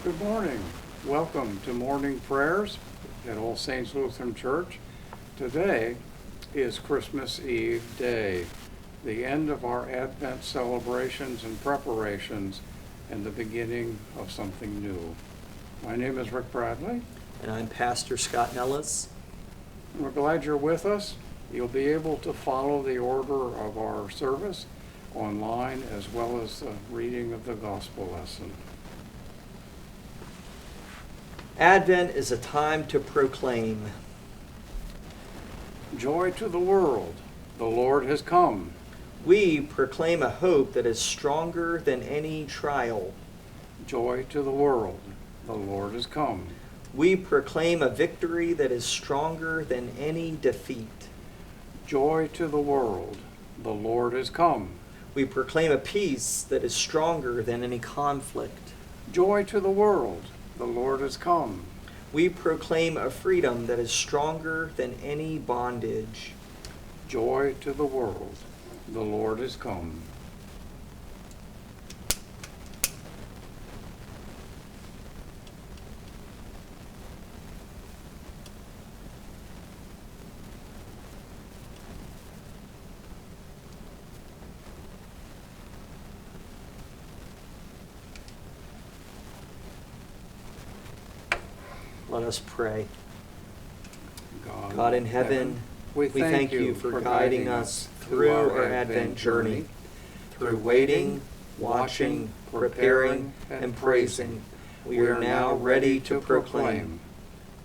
Good morning. Welcome to morning prayers at All Saints Lutheran Church. Today is Christmas Eve Day, the end of our Advent celebrations and preparations and the beginning of something new. My name is Rick Bradley. And I'm Pastor Scott Nellis. We're glad you're with us. You'll be able to follow the order of our service online as well as the reading of the gospel lesson. Advent is a time to proclaim. Joy to the world, the Lord has come. We proclaim a hope that is stronger than any trial. Joy to the world, the Lord has come. We proclaim a victory that is stronger than any defeat. Joy to the world, the Lord has come. We proclaim a peace that is stronger than any conflict. Joy to the world, the Lord has come. We proclaim a freedom that is stronger than any bondage. Joy to the world, the Lord has come. Let us pray. God in heaven, we thank you for guiding us through our Advent journey, through waiting, watching, preparing, and praising. We are now ready to proclaim.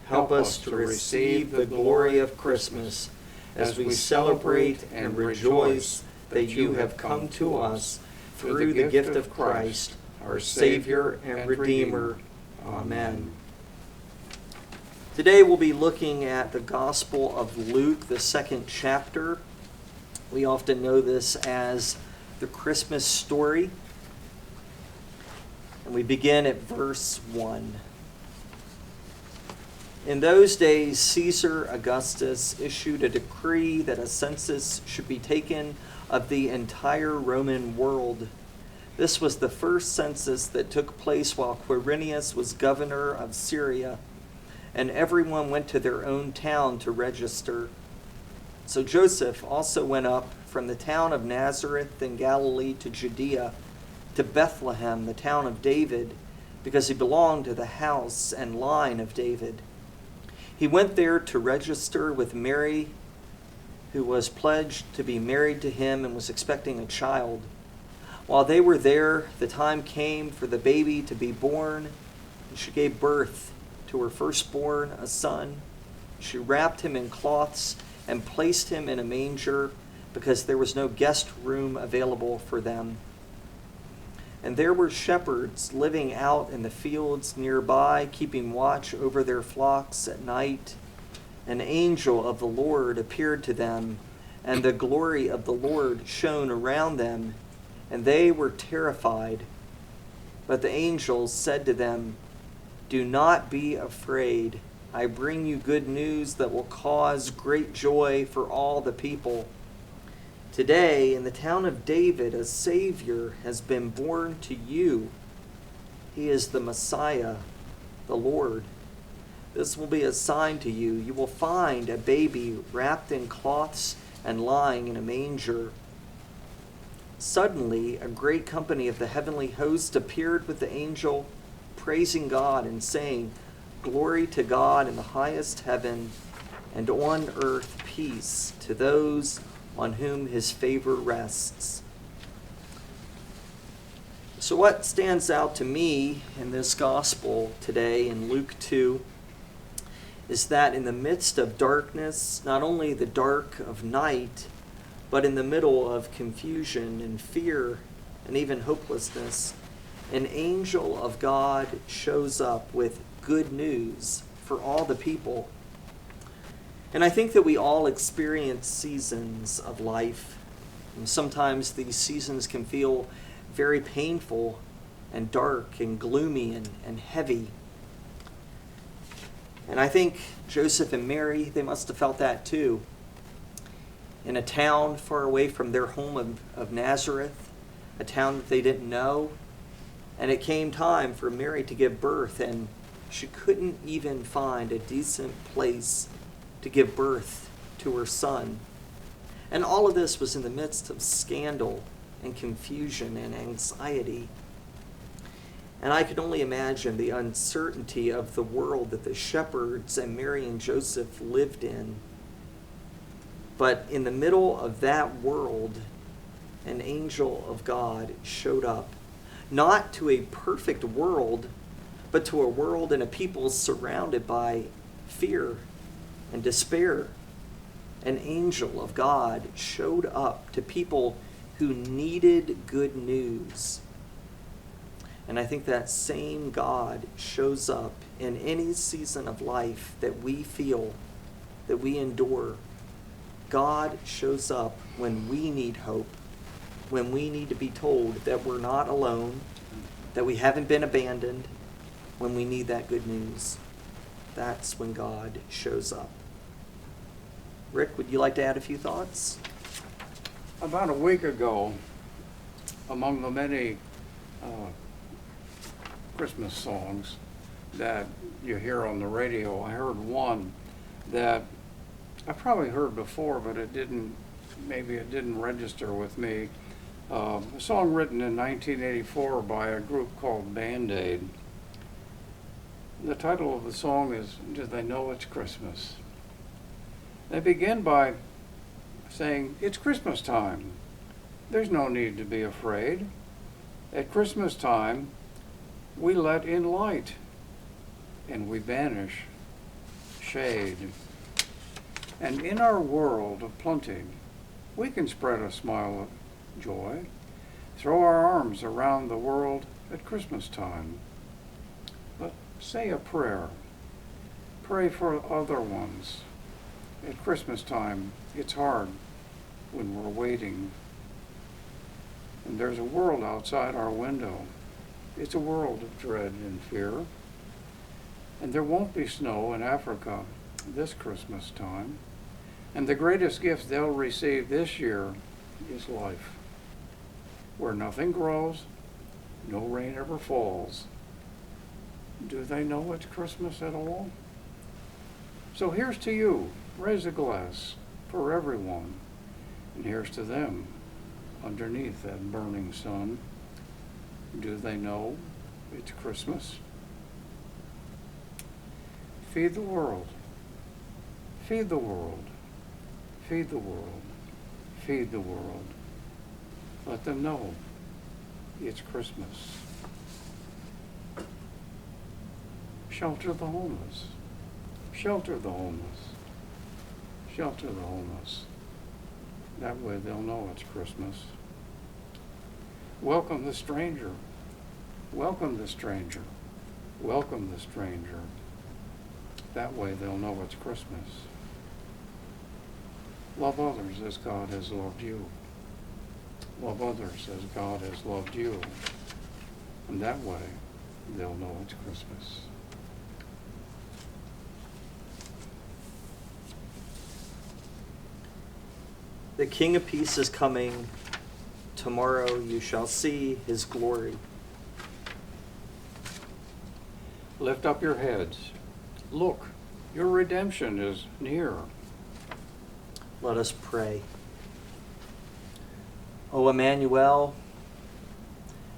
Help us to receive the glory of Christmas as we celebrate and rejoice that you have come to us through the gift of Christ, our Savior and Redeemer. Amen. Today we'll be looking at the Gospel of Luke, the second chapter. We often know this as the Christmas story. And we begin at verse 1. In those days, Caesar Augustus issued a decree that a census should be taken of the entire Roman world. This was the first census that took place while Quirinius was governor of Syria, and everyone went to their own town to register. So Joseph also went up from the town of Nazareth in Galilee to Judea, to Bethlehem, the town of David, because he belonged to the house and line of David. He went there to register with Mary, who was pledged to be married to him and was expecting a child. While they were there, the time came for the baby to be born, and she gave birth to her firstborn, a son. She wrapped him in cloths and placed him in a manger because there was no guest room available for them. And there were shepherds living out in the fields nearby, keeping watch over their flocks at night. An angel of the Lord appeared to them, and the glory of the Lord shone around them, and they were terrified. But the angel said to them, "Do not be afraid. I bring you good news that will cause great joy for all the people. Today, in the town of David, a Savior has been born to you. He is the Messiah, the Lord. This will be a sign to you. You will find a baby wrapped in cloths and lying in a manger." Suddenly, a great company of the heavenly host appeared with the angel, praising God and saying, "Glory to God in the highest heaven, and on earth peace to those on whom his favor rests." So what stands out to me in this gospel today in Luke 2 is that in the midst of darkness, not only the dark of night, but in the middle of confusion and fear and even hopelessness, an angel of God shows up with good news for all the people. And I think that we all experience seasons of life. And sometimes these seasons can feel very painful and dark and gloomy and heavy. And I think Joseph and Mary, they must have felt that too. In a town far away from their home of Nazareth, a town that they didn't know, And it came time for Mary to give birth, and she couldn't even find a decent place to give birth to her son. And all of this was in the midst of scandal and confusion and anxiety. And I could only imagine the uncertainty of the world that the shepherds and Mary and Joseph lived in. But in the middle of that world, an angel of God showed up, not to a perfect world, but to a world and a people surrounded by fear and despair. An angel of God showed up to people who needed good news. And I think that same God shows up in any season of life that we feel, that we endure. God shows up when we need hope, when we need to be told that we're not alone, that we haven't been abandoned, when we need that good news. That's when God shows up. Rick, would you like to add a few thoughts? About a week ago, among the many Christmas songs that you hear on the radio, I heard one that I probably heard before, but maybe it didn't register with me. A song written in 1984 by a group called Band Aid. The title of the song is "Do They Know It's Christmas?" They begin by saying, "It's Christmas time. There's no need to be afraid. At Christmas time, we let in light, and we banish shade. And in our world of plenty, we can spread a smile of joy, throw our arms around the world at Christmas time. But say a prayer. Pray for other ones. At Christmas time, it's hard when we're waiting. And there's a world outside our window. It's a world of dread and fear. And there won't be snow in Africa this Christmas time. And the greatest gift they'll receive this year is life, where nothing grows, no rain ever falls. Do they know it's Christmas at all? So here's to you. Raise a glass for everyone. And here's to them underneath that burning sun. Do they know it's Christmas? Feed the world. Feed the world. Feed the world. Feed the world. Let them know it's Christmas. Shelter the homeless. Shelter the homeless. Shelter the homeless. That way they'll know it's Christmas. Welcome the stranger. Welcome the stranger. Welcome the stranger. That way they'll know it's Christmas. Love others as God has loved you. Love others as God has loved you. And that way they'll know it's Christmas. The King of Peace is coming. Tomorrow you shall see his glory. Lift up your heads. Look, your redemption is near. Let us pray. O Emmanuel,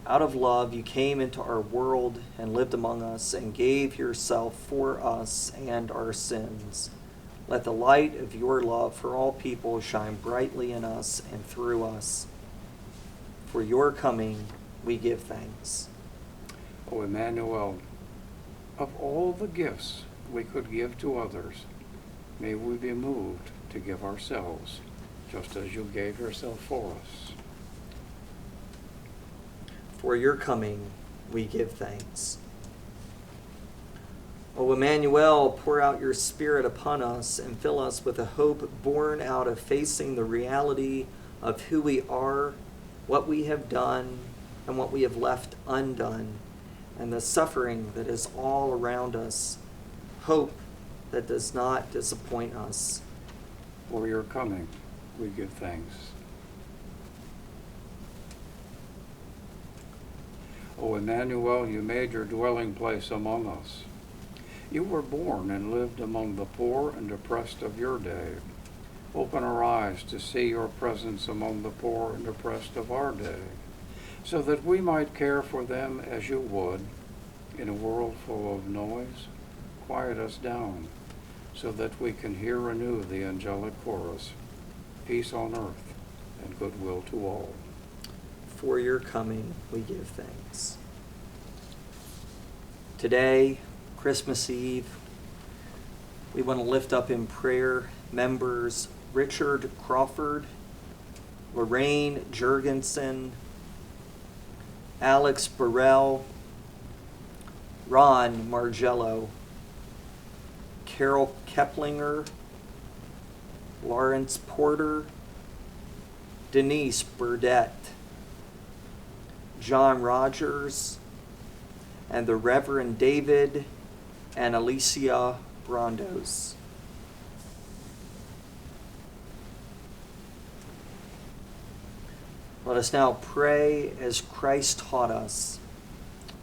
out of love you came into our world and lived among us and gave yourself for us and our sins. Let the light of your love for all people shine brightly in us and through us. For your coming, we give thanks. O Emmanuel, of all the gifts we could give to others, may we be moved to give ourselves, just as you gave yourself for us. For your coming, we give thanks. O Emmanuel, pour out your Spirit upon us and fill us with a hope born out of facing the reality of who we are, what we have done, and what we have left undone, and the suffering that is all around us, hope that does not disappoint us. For your coming, we give thanks. O Emmanuel, you made your dwelling place among us. You were born and lived among the poor and oppressed of your day. Open our eyes to see your presence among the poor and oppressed of our day, so that we might care for them as you would. In a world full of noise, quiet us down, so that we can hear anew the angelic chorus, peace on earth and goodwill to all. For your coming, we give thanks. Today, Christmas Eve, we want to lift up in prayer members Richard Crawford, Lorraine Jurgensen, Alex Burrell, Ron Margello, Carol Keplinger, Lawrence Porter, Denise Burdette, John Rogers, and the Reverend David and Alicia Brondos. Let us now pray as Christ taught us.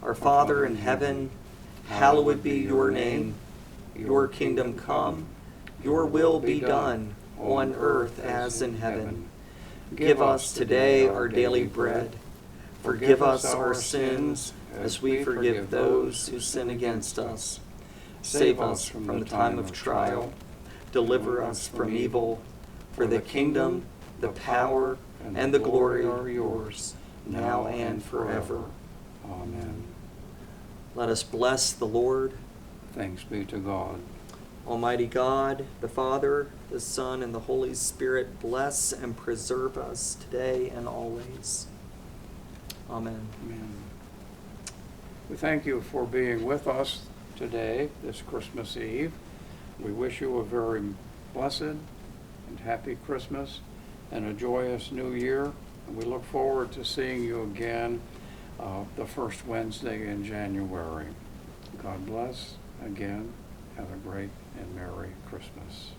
Our Father in heaven, hallowed be your name. Your kingdom come, your will be done, on earth as in heaven. Give us today our daily bread. Forgive us our sins, as we forgive those who sin against us. Save us from the time of trial. Deliver us from evil. For the kingdom, the power, and the glory are yours, now and forever. Amen. Let us bless the Lord. Thanks be to God. Almighty God, the Father, the Son, and the Holy Spirit, bless and preserve us today and always. Amen. Amen. We thank you for being with us today, this Christmas Eve. We wish you a very blessed and happy Christmas and a joyous New Year. And we look forward to seeing you again the first Wednesday in January. God bless. Again, have a great and Merry Christmas.